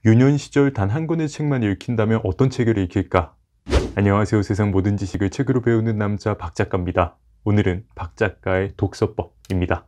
유년 시절 단 한 권의 책만 읽힌다면 어떤 책을 읽힐까? 안녕하세요. 세상 모든 지식을 책으로 배우는 남자 박 작가입니다. 오늘은 박 작가의 독서법입니다.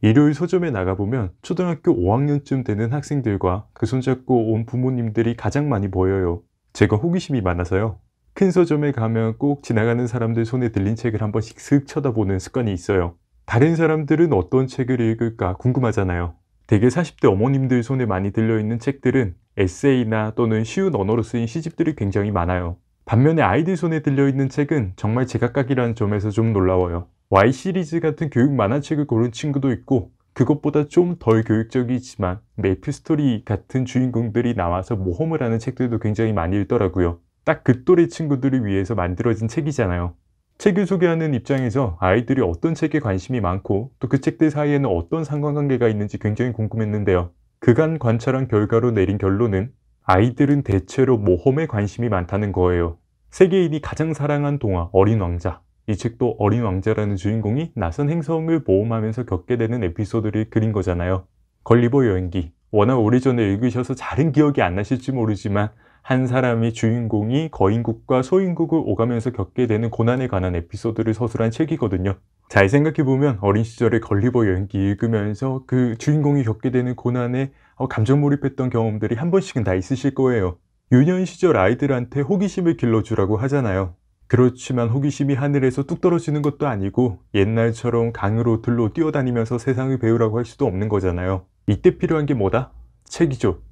일요일 서점에 나가보면 초등학교 5학년쯤 되는 학생들과 그 손잡고 온 부모님들이 가장 많이 보여요. 제가 호기심이 많아서요. 큰 서점에 가면 꼭 지나가는 사람들 손에 들린 책을 한 번씩 슥 쳐다보는 습관이 있어요. 다른 사람들은 어떤 책을 읽을까 궁금하잖아요. 대개 40대 어머님들 손에 많이 들려있는 책들은 에세이나 또는 쉬운 언어로 쓰인 시집들이 굉장히 많아요. 반면에 아이들 손에 들려있는 책은 정말 제각각이라는 점에서 좀 놀라워요. Y 시리즈 같은 교육 만화책을 고른 친구도 있고, 그것보다 좀 덜 교육적이지만 메이플 스토리 같은 주인공들이 나와서 모험을 하는 책들도 굉장히 많이 읽더라고요. 딱 그 또래 친구들을 위해서 만들어진 책이잖아요. 책을 소개하는 입장에서 아이들이 어떤 책에 관심이 많고 또 그 책들 사이에는 어떤 상관관계가 있는지 굉장히 궁금했는데요. 그간 관찰한 결과로 내린 결론은 아이들은 대체로 모험에 관심이 많다는 거예요. 세계인이 가장 사랑한 동화 어린 왕자. 이 책도 어린 왕자라는 주인공이 낯선 행성을 모험하면서 겪게 되는 에피소드를 그린 거잖아요. 걸리버 여행기. 워낙 오래전에 읽으셔서 잘은 기억이 안 나실지 모르지만 한 사람이 주인공이 거인국과 소인국을 오가면서 겪게 되는 고난에 관한 에피소드를 서술한 책이거든요. 잘 생각해보면 어린 시절에 걸리버 여행기 읽으면서 그 주인공이 겪게 되는 고난에 감정 몰입했던 경험들이 한 번씩은 다 있으실 거예요. 유년 시절 아이들한테 호기심을 길러주라고 하잖아요. 그렇지만 호기심이 하늘에서 뚝 떨어지는 것도 아니고 옛날처럼 강으로 들로 뛰어다니면서 세상을 배우라고 할 수도 없는 거잖아요. 이때 필요한 게 뭐다? 책이죠.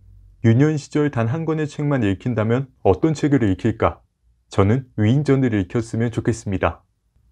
유년 시절 단 한 권의 책만 읽힌다면 어떤 책을 읽힐까? 저는 위인전을 읽혔으면 좋겠습니다.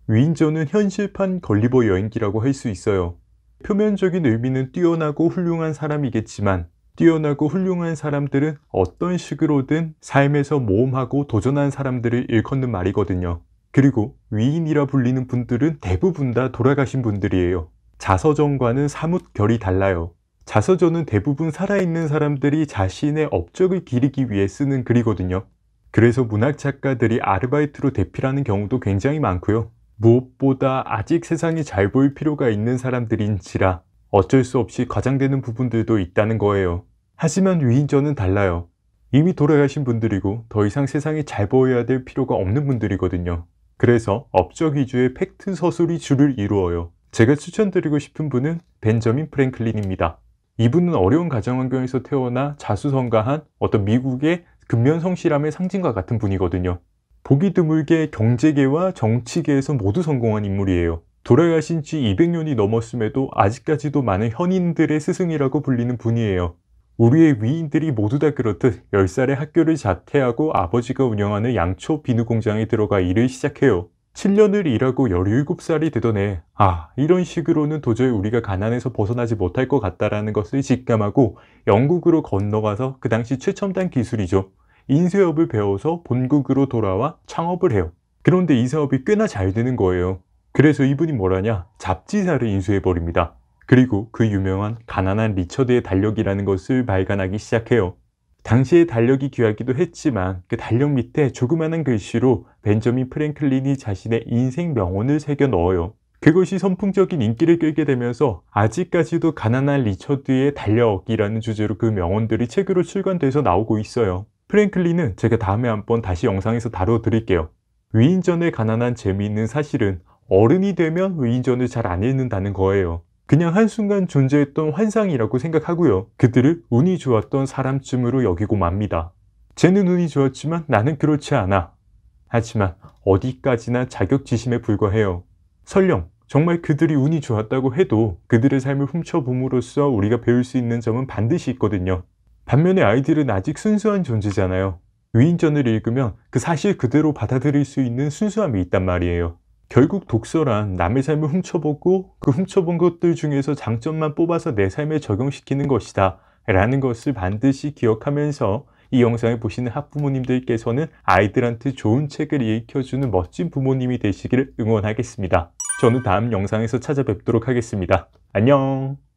위인전은 현실판 걸리버 여행기라고 할 수 있어요. 표면적인 의미는 뛰어나고 훌륭한 사람이겠지만 뛰어나고 훌륭한 사람들은 어떤 식으로든 삶에서 모험하고 도전한 사람들을 일컫는 말이거든요. 그리고 위인이라 불리는 분들은 대부분 다 돌아가신 분들이에요. 자서전과는 사뭇 결이 달라요. 자서전은 대부분 살아있는 사람들이 자신의 업적을 기리기 위해 쓰는 글이거든요. 그래서 문학 작가들이 아르바이트로 대필하는 경우도 굉장히 많고요. 무엇보다 아직 세상이 잘 보일 필요가 있는 사람들인지라 어쩔 수 없이 과장되는 부분들도 있다는 거예요. 하지만 위인전은 달라요. 이미 돌아가신 분들이고 더 이상 세상이 잘 보여야 될 필요가 없는 분들이거든요. 그래서 업적 위주의 팩트 서술이 주를 이루어요. 제가 추천드리고 싶은 분은 벤저민 프랭클린입니다. 이분은 어려운 가정 환경에서 태어나 자수성가한 어떤 미국의 근면 성실함의 상징과 같은 분이거든요. 보기 드물게 경제계와 정치계에서 모두 성공한 인물이에요. 돌아가신 지 200년이 넘었음에도 아직까지도 많은 현인들의 스승이라고 불리는 분이에요. 우리의 위인들이 모두 다 그렇듯 10살에 학교를 자퇴하고 아버지가 운영하는 양초 비누 공장에 들어가 일을 시작해요. 7년을 일하고 17살이 되던 해, 이런 식으로는 도저히 우리가 가난에서 벗어나지 못할 것 같다라는 것을 직감하고 영국으로 건너가서 그 당시 최첨단 기술이죠. 인쇄업을 배워서 본국으로 돌아와 창업을 해요. 그런데 이 사업이 꽤나 잘 되는 거예요. 그래서 이분이 뭐라냐? 잡지사를 인수해버립니다. 그리고 그 유명한 가난한 리처드의 달력이라는 것을 발간하기 시작해요. 당시에 달력이 귀하기도 했지만 그 달력 밑에 조그마한 글씨로 벤저민 프랭클린이 자신의 인생 명언을 새겨 넣어요. 그것이 선풍적인 인기를 끌게 되면서 아직까지도 가난한 리처드의 달력이라는 주제로 그 명언들이 책으로 출간돼서 나오고 있어요. 프랭클린은 제가 다음에 한번 다시 영상에서 다뤄드릴게요. 위인전의 가난한 재미있는 사실은 어른이 되면 위인전을 잘 안 읽는다는 거예요. 그냥 한순간 존재했던 환상이라고 생각하고요. 그들을 운이 좋았던 사람쯤으로 여기고 맙니다. 쟤는 운이 좋았지만 나는 그렇지 않아. 하지만 어디까지나 자격지심에 불과해요. 설령 정말 그들이 운이 좋았다고 해도 그들의 삶을 훔쳐봄으로써 우리가 배울 수 있는 점은 반드시 있거든요. 반면에 아이들은 아직 순수한 존재잖아요. 위인전을 읽으면 그 사실 그대로 받아들일 수 있는 순수함이 있단 말이에요. 결국 독서란 남의 삶을 훔쳐보고 그 훔쳐본 것들 중에서 장점만 뽑아서 내 삶에 적용시키는 것이다 라는 것을 반드시 기억하면서 이 영상을 보시는 학부모님들께서는 아이들한테 좋은 책을 읽혀주는 멋진 부모님이 되시기를 응원하겠습니다. 저는 다음 영상에서 찾아뵙도록 하겠습니다. 안녕.